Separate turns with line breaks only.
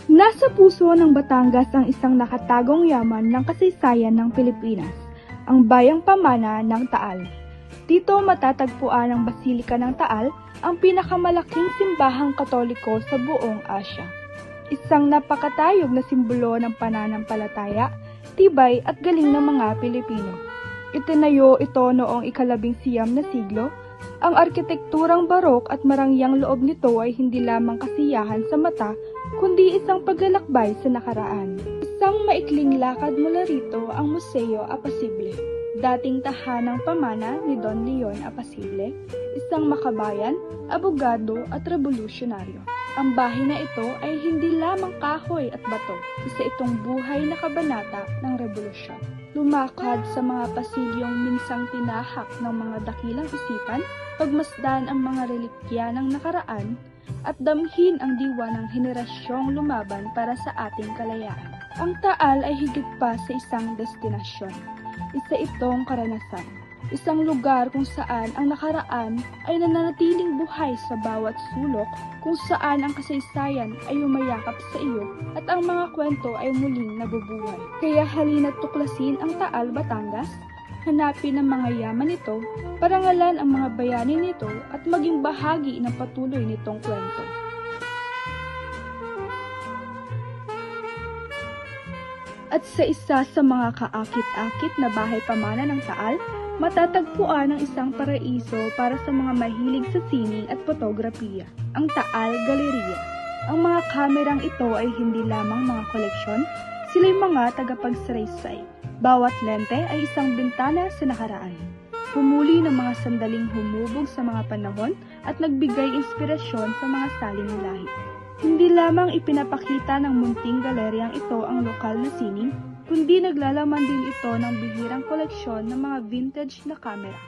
Nasa puso ng Batangas ang isang nakatagong yaman ng kasaysayan ng Pilipinas, ang Bayang Pamana ng Taal. Dito matatagpuan ang Basilika ng Taal, ang pinakamalaking simbahang Katoliko sa buong Asya. Isang napakatayog na simbolo ng pananampalataya, tibay at galing ng mga Pilipino. Itinayo ito noong ika-19 na siglo. Ang arkitekturang barok at marangyang loob nito ay hindi lamang kasiyahan sa mata, kundi isang paglalakbay sa nakaraan. Isang maikling lakad mula rito ang Museo Apacible, dating tahanang pamana ni Don Leon Apacible, isang makabayan, abogado at revolusyonaryo. Ang bahay na ito ay hindi lamang kahoy at bato, isa itong buhay na kabanata ng revolusyon. Lumakad sa mga pasilyong minsang tinahak ng mga dakilang isipan, pagmasdan ang mga relikya ng nakaraan, at damhin ang diwa ng henerasyong lumaban para sa ating kalayaan. Ang Taal ay higit pa sa isang destinasyon. Isa itong karanasan. Isang lugar kung saan ang nakaraan ay nananatiling buhay sa bawat sulok, kung saan ang kasaysayan ay umayakap sa iyo at ang mga kwento ay muling nabubuhay. Kaya halina't tuklasin ang Taal, Batangas, hanapin ang mga yaman nito, parangalan ang mga bayani nito at maging bahagi ng patuloy nitong kwento. At sa isa sa mga kaakit-akit na bahay pamana ng Taal, matatagpuan ang isang paraiso para sa mga mahilig sa sining at fotografiya, ang Taal Galleria. Ang mga kamerang ito ay hindi lamang mga koleksyon, sila'y mga tagapagsaraysay. Bawat lente ay isang bintana sa nakaraan. Pumuli ng mga sandaling humubog sa mga panahon at nagbigay inspirasyon sa mga saling lahi. Hindi lamang ipinapakita ng munting galeryang ito ang lokal na sining, kundi naglalaman din ito ng bihirang koleksyon ng mga vintage na kamera.